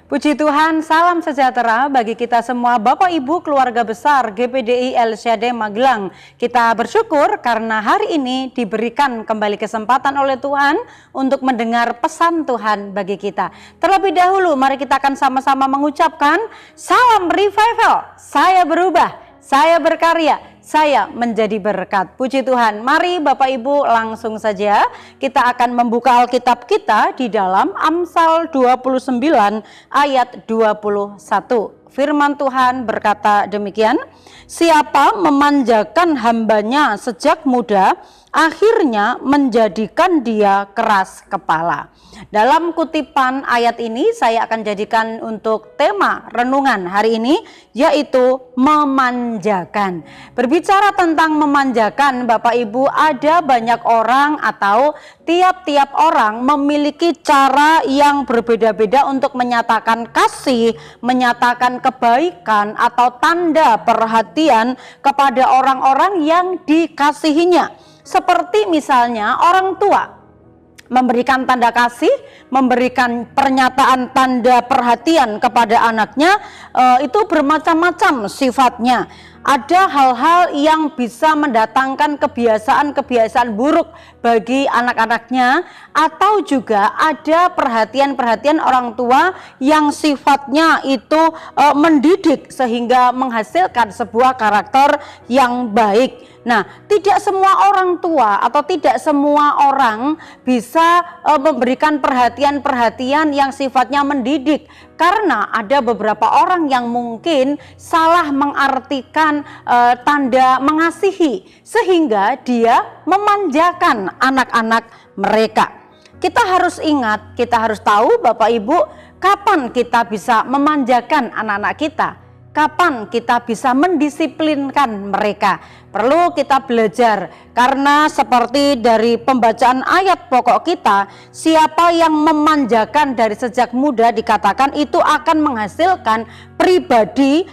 Puji Tuhan, salam sejahtera bagi kita semua Bapak Ibu keluarga besar GPDI LCD Magelang. Kita bersyukur karena hari ini diberikan kembali kesempatan oleh Tuhan untuk mendengar pesan Tuhan bagi kita. Terlebih dahulu mari kita akan sama-sama mengucapkan salam revival, saya berubah, saya berkarya, saya menjadi berkat. Puji Tuhan. Mari Bapak Ibu langsung saja kita akan membuka Alkitab kita di dalam Amsal 29 ayat 21. Firman Tuhan berkata demikian, siapa memanjakan hambanya sejak muda, akhirnya menjadikan dia keras kepala. Dalam kutipan ayat ini saya akan jadikan untuk tema renungan hari ini, yaitu memanjakan. Berbicara tentang memanjakan, Bapak Ibu, ada banyak orang atau tiap-tiap orang memiliki cara yang berbeda-beda untuk menyatakan kasih, menyatakan kebaikan atau tanda perhatian kepada orang-orang yang dikasihinya. Seperti misalnya orang tua memberikan tanda kasih, memberikan pernyataan tanda perhatian kepada anaknya, itu bermacam-macam sifatnya. Ada hal-hal yang bisa mendatangkan kebiasaan-kebiasaan buruk bagi anak-anaknya, atau juga ada perhatian-perhatian orang tua yang sifatnya itu mendidik sehingga menghasilkan sebuah karakter yang baik. Nah, tidak semua orang tua atau tidak semua orang bisa memberikan perhatian-perhatian yang sifatnya mendidik, karena ada beberapa orang yang mungkin salah mengartikan tanda mengasihi sehingga dia memanjakan anak-anak mereka. Kita harus ingat, kita harus tahu Bapak Ibu, kapan kita bisa memanjakan anak-anak kita, kapan kita bisa mendisiplinkan mereka. Perlu kita belajar, karena seperti dari pembacaan ayat pokok kita, siapa yang memanjakan dari sejak muda dikatakan itu akan menghasilkan pribadi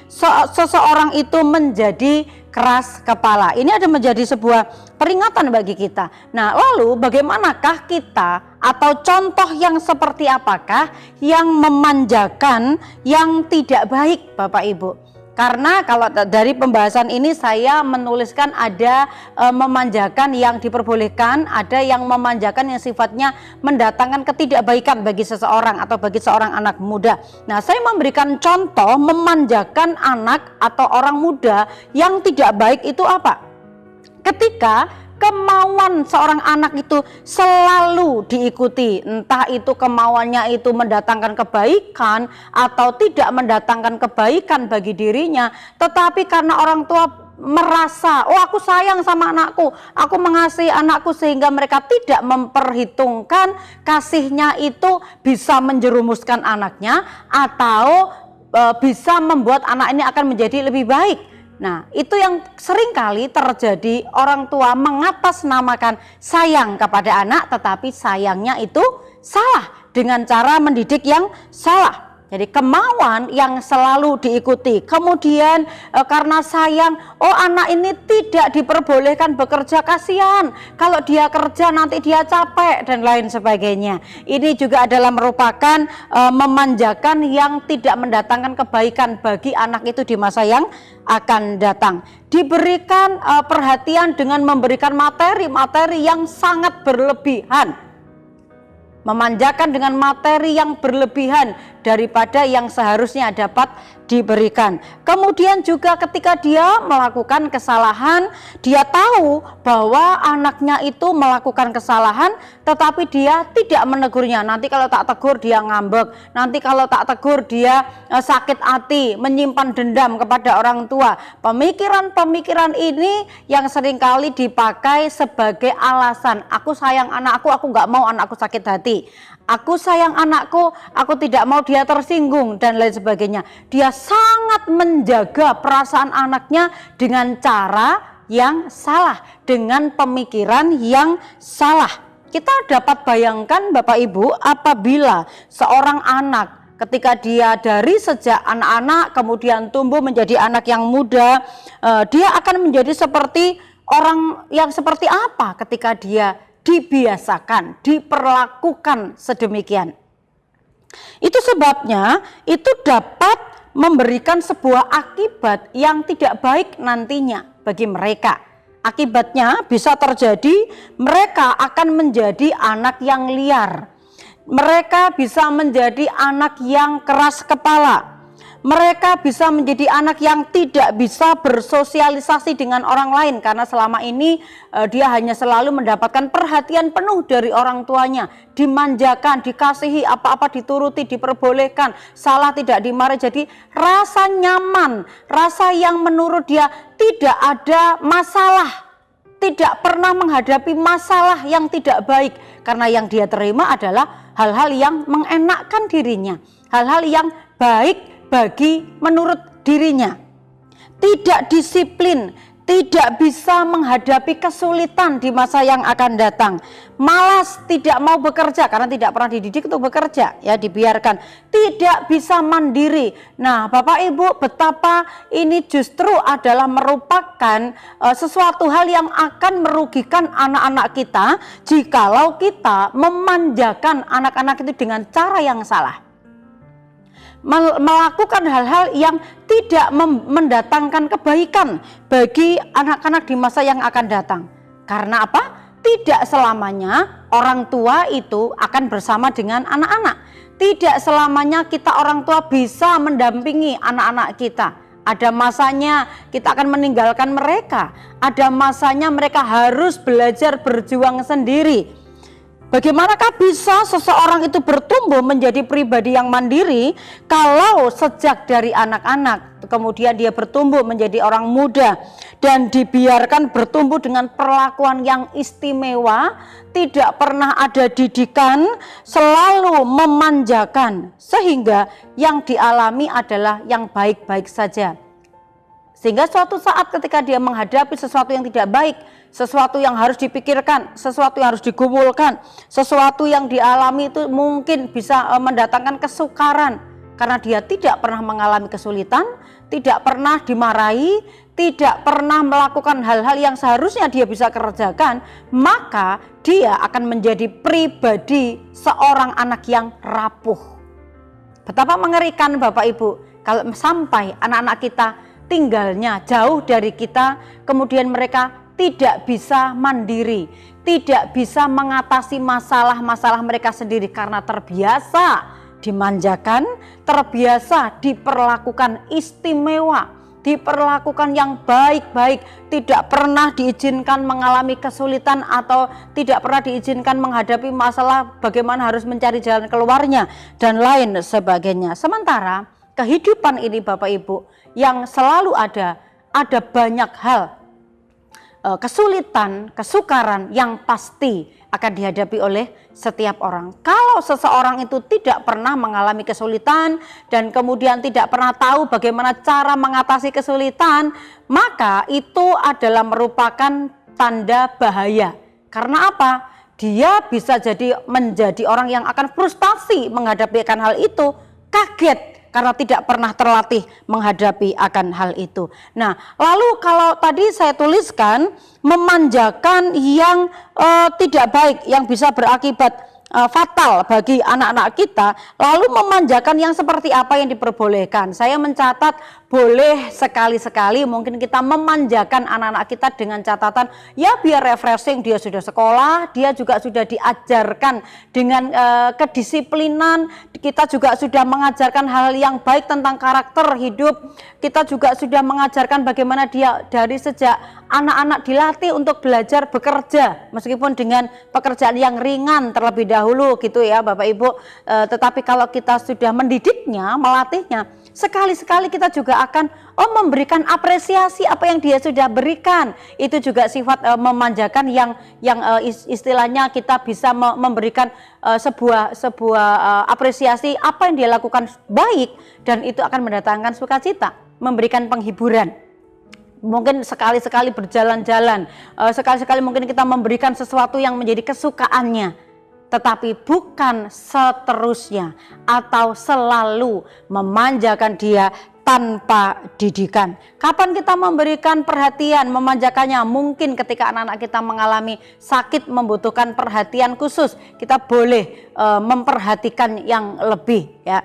seseorang itu menjadi keras kepala. Ini ada menjadi sebuah peringatan bagi kita. Nah, lalu bagaimanakah kita atau contoh yang seperti apakah yang memanjakan yang tidak baik, Bapak Ibu? Karena kalau dari pembahasan ini saya menuliskan ada memanjakan yang diperbolehkan, ada yang memanjakan yang sifatnya mendatangkan ketidakbaikan bagi seseorang atau bagi seorang anak muda. Nah, saya memberikan contoh memanjakan anak atau orang muda yang tidak baik itu apa? Ketika kemauan seorang anak itu selalu diikuti, entah itu kemauannya itu mendatangkan kebaikan atau tidak mendatangkan kebaikan bagi dirinya, tetapi karena orang tua merasa, oh aku sayang sama anakku, aku mengasihi anakku, sehingga mereka tidak memperhitungkan kasihnya itu bisa menjerumuskan anaknya atau bisa membuat anak ini akan menjadi lebih baik. Nah, itu yang seringkali terjadi, orang tua mengatasnamakan sayang kepada anak, tetapi sayangnya itu salah dengan cara mendidik yang salah. Jadi kemauan yang selalu diikuti, kemudian karena sayang, oh anak ini tidak diperbolehkan bekerja, kasihan kalau dia kerja nanti dia capek dan lain sebagainya. Ini juga adalah merupakan memanjakan yang tidak mendatangkan kebaikan bagi anak itu di masa yang akan datang. Diberikan perhatian dengan memberikan materi-materi yang sangat berlebihan, memanjakan dengan materi yang berlebihan daripada yang seharusnya dapat diberikan. Kemudian juga ketika dia melakukan kesalahan, dia tahu bahwa anaknya itu melakukan kesalahan, tetapi dia tidak menegurnya. Nanti kalau tak tegur dia ngambek, nanti kalau tak tegur dia sakit hati, menyimpan dendam kepada orang tua. Pemikiran-pemikiran ini yang seringkali dipakai sebagai alasan, aku sayang anakku, aku nggak mau anakku sakit hati. Aku sayang anakku, aku tidak mau dia tersinggung dan lain sebagainya. Dia sangat menjaga perasaan anaknya dengan cara yang salah, dengan pemikiran yang salah. Kita dapat bayangkan Bapak Ibu, apabila seorang anak ketika dia dari sejak anak-anak kemudian tumbuh menjadi anak yang muda, dia akan menjadi seperti orang yang seperti apa ketika dia dibiasakan, diperlakukan sedemikian. Itu sebabnya itu dapat memberikan sebuah akibat yang tidak baik nantinya bagi mereka. Akibatnya bisa terjadi mereka akan menjadi anak yang liar. Mereka bisa menjadi anak yang keras kepala. Mereka bisa menjadi anak yang tidak bisa bersosialisasi dengan orang lain karena selama ini dia hanya selalu mendapatkan perhatian penuh dari orang tuanya, dimanjakan, dikasihi, apa-apa dituruti, diperbolehkan, salah tidak dimarahi. Jadi rasa nyaman, rasa yang menurut dia tidak ada masalah, tidak pernah menghadapi masalah yang tidak baik karena yang dia terima adalah hal-hal yang mengenakkan dirinya, hal-hal yang baik bagi menurut dirinya. Tidak disiplin, tidak bisa menghadapi kesulitan di masa yang akan datang. Malas, tidak mau bekerja karena tidak pernah dididik untuk bekerja, ya dibiarkan. Tidak bisa mandiri. Nah, Bapak Ibu, betapa ini justru adalah merupakan sesuatu hal yang akan merugikan anak-anak kita jikalau kita memanjakan anak-anak itu dengan cara yang salah. Melakukan hal-hal yang tidak mendatangkan kebaikan bagi anak-anak di masa yang akan datang. Karena apa? Tidak selamanya orang tua itu akan bersama dengan anak-anak. Tidak selamanya kita orang tua bisa mendampingi anak-anak kita. Ada masanya kita akan meninggalkan mereka. Ada masanya mereka harus belajar berjuang sendiri. Bagaimanakah bisa seseorang itu bertumbuh menjadi pribadi yang mandiri kalau sejak dari anak-anak kemudian dia bertumbuh menjadi orang muda dan dibiarkan bertumbuh dengan perlakuan yang istimewa, tidak pernah ada didikan, selalu memanjakan sehingga yang dialami adalah yang baik-baik saja. Sehingga suatu saat ketika dia menghadapi sesuatu yang tidak baik, sesuatu yang harus dipikirkan, sesuatu yang harus digumulkan, sesuatu yang dialami itu mungkin bisa mendatangkan kesukaran karena dia tidak pernah mengalami kesulitan, tidak pernah dimarahi, tidak pernah melakukan hal-hal yang seharusnya dia bisa kerjakan, maka dia akan menjadi pribadi seorang anak yang rapuh. Betapa mengerikan Bapak Ibu kalau sampai anak-anak kita tinggalnya jauh dari kita, kemudian mereka tidak bisa mandiri, tidak bisa mengatasi masalah-masalah mereka sendiri karena terbiasa dimanjakan, terbiasa diperlakukan istimewa, diperlakukan yang baik-baik, tidak pernah diizinkan mengalami kesulitan atau tidak pernah diizinkan menghadapi masalah, bagaimana harus mencari jalan keluarnya dan lain sebagainya. Sementara kehidupan ini Bapak Ibu yang selalu ada banyak hal kesulitan, kesukaran yang pasti akan dihadapi oleh setiap orang. Kalau seseorang itu tidak pernah mengalami kesulitan dan kemudian tidak pernah tahu bagaimana cara mengatasi kesulitan, maka itu adalah merupakan tanda bahaya. Karena apa? Dia bisa menjadi orang yang akan frustasi menghadapi akan hal itu, kaget karena tidak pernah terlatih menghadapi akan hal itu. Nah, lalu kalau tadi saya tuliskan memanjakan yang tidak baik, yang bisa berakibat fatal bagi anak-anak kita, lalu memanjakan yang seperti apa yang diperbolehkan. Saya mencatat boleh sekali-sekali mungkin kita memanjakan anak-anak kita dengan catatan ya biar refreshing, dia sudah sekolah, dia juga sudah diajarkan dengan kedisiplinan, kita juga sudah mengajarkan hal yang baik tentang karakter hidup, kita juga sudah mengajarkan bagaimana dia dari sejak anak-anak dilatih untuk belajar bekerja meskipun dengan pekerjaan yang ringan terlebih dahulu gitu ya Bapak Ibu, tetapi kalau kita sudah mendidiknya, melatihnya, sekali-sekali kita juga akan memberikan apresiasi apa yang dia sudah berikan. Itu juga sifat memanjakan yang istilahnya kita bisa memberikan sebuah apresiasi apa yang dia lakukan baik, dan itu akan mendatangkan sukacita, memberikan penghiburan. Mungkin sekali-sekali berjalan-jalan, sekali-sekali mungkin kita memberikan sesuatu yang menjadi kesukaannya, tetapi bukan seterusnya atau selalu memanjakan dia tanpa didikan. Kapan kita memberikan perhatian, memanjakannya? Mungkin ketika anak-anak kita mengalami sakit, membutuhkan perhatian khusus, kita boleh memperhatikan yang lebih ya.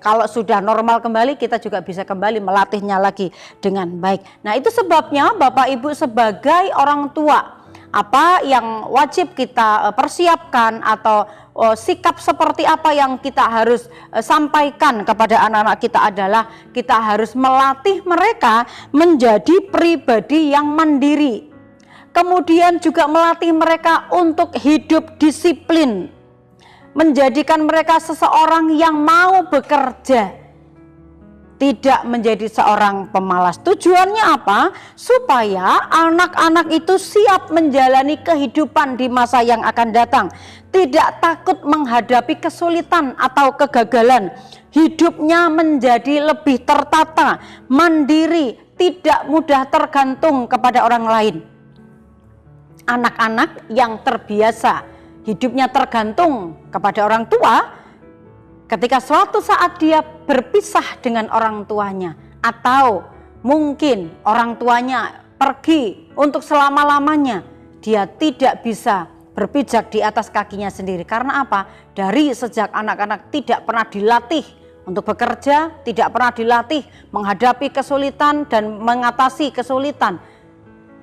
Kalau sudah normal kembali, kita juga bisa kembali melatihnya lagi dengan baik. Nah, itu sebabnya Bapak Ibu sebagai orang tua, apa yang wajib kita persiapkan atau sikap seperti apa yang kita harus sampaikan kepada anak-anak kita adalah kita harus melatih mereka menjadi pribadi yang mandiri. Kemudian juga melatih mereka untuk hidup disiplin, menjadikan mereka seseorang yang mau bekerja, tidak menjadi seorang pemalas. Tujuannya apa? Supaya anak-anak itu siap menjalani kehidupan di masa yang akan datang, tidak takut menghadapi kesulitan atau kegagalan. Hidupnya menjadi lebih tertata, mandiri, tidak mudah tergantung kepada orang lain. Anak-anak yang terbiasa hidupnya tergantung kepada orang tua, ketika suatu saat dia berpisah dengan orang tuanya, atau mungkin orang tuanya pergi untuk selama-lamanya, dia tidak bisa berpijak di atas kakinya sendiri. Karena apa? Dari sejak anak-anak tidak pernah dilatih untuk bekerja, tidak pernah dilatih menghadapi kesulitan dan mengatasi kesulitan.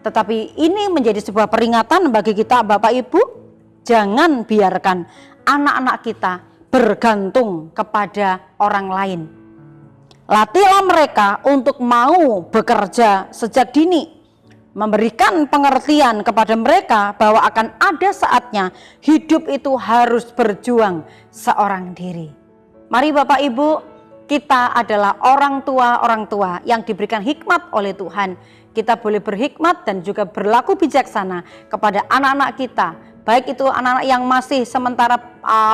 Tetapi ini menjadi sebuah peringatan bagi kita Bapak Ibu, jangan biarkan anak-anak kita bergantung kepada orang lain. Latihlah mereka untuk mau bekerja sejak dini, memberikan pengertian kepada mereka bahwa akan ada saatnya hidup itu harus berjuang seorang diri. Mari Bapak Ibu, kita adalah orang tua yang diberikan hikmat oleh Tuhan. Kita boleh berhikmat dan juga berlaku bijaksana kepada anak-anak kita, baik itu anak-anak yang masih sementara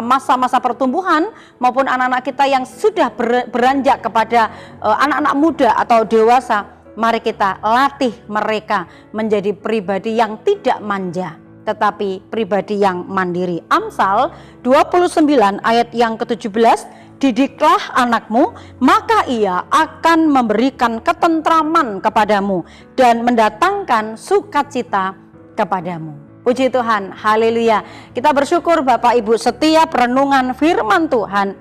masa-masa pertumbuhan maupun anak-anak kita yang sudah beranjak kepada anak-anak muda atau dewasa. Mari kita latih mereka menjadi pribadi yang tidak manja, tetapi pribadi yang mandiri. Amsal 29 ayat yang ke-17, didiklah anakmu, maka ia akan memberikan ketentraman kepadamu dan mendatangkan sukacita kepadamu. Puji Tuhan, haleluya. Kita bersyukur Bapak Ibu, setiap renungan firman Tuhan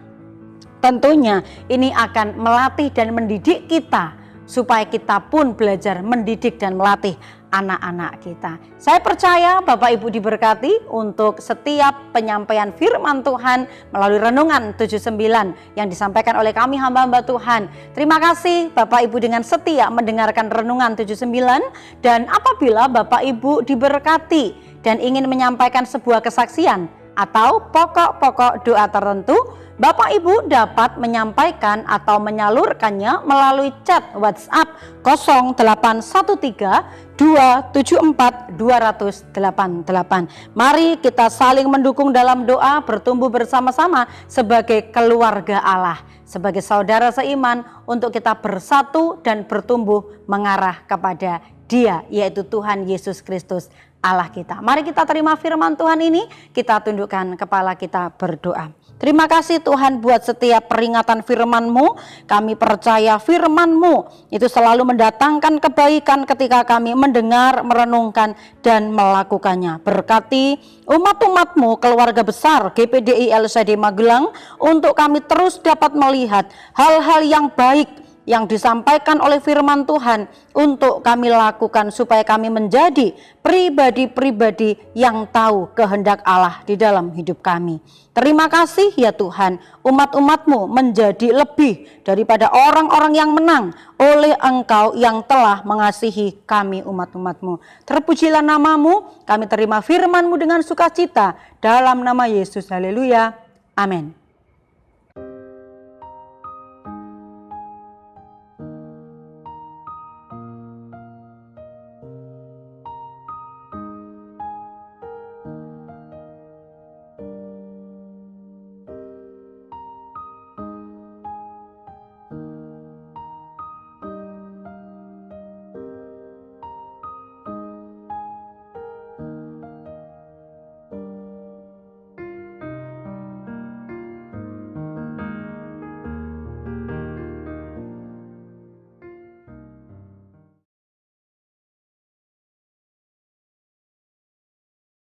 tentunya ini akan melatih dan mendidik kita, supaya kita pun belajar mendidik dan melatih anak-anak kita. Saya percaya Bapak Ibu diberkati untuk setiap penyampaian firman Tuhan melalui renungan 79 yang disampaikan oleh kami hamba-hamba Tuhan. Terima kasih Bapak Ibu dengan setia mendengarkan renungan 79, dan apabila Bapak Ibu diberkati dan ingin menyampaikan sebuah kesaksian atau pokok-pokok doa tertentu, Bapak Ibu dapat menyampaikan atau menyalurkannya melalui chat WhatsApp 0813 274 288. Mari kita saling mendukung dalam doa, bertumbuh bersama-sama sebagai keluarga Allah, sebagai saudara seiman, untuk kita bersatu dan bertumbuh mengarah kepada Dia, yaitu Tuhan Yesus Kristus Allah kita. Mari kita terima firman Tuhan ini, kita tundukkan kepala kita berdoa. Terima kasih Tuhan buat setiap peringatan firman-Mu. Kami percaya firman-Mu itu selalu mendatangkan kebaikan ketika kami mendengar, merenungkan, dan melakukannya. Berkati umat-umat-Mu, keluarga besar GPDI LCD Magelang, untuk kami terus dapat melihat hal-hal yang baik yang disampaikan oleh firman Tuhan untuk kami lakukan, supaya kami menjadi pribadi-pribadi yang tahu kehendak Allah di dalam hidup kami. Terima kasih ya Tuhan, umat-umat-Mu menjadi lebih daripada orang-orang yang menang oleh Engkau yang telah mengasihi kami umat-umat-Mu. Terpujilah nama-Mu, kami terima firman-Mu dengan sukacita dalam nama Yesus. Haleluya, amin.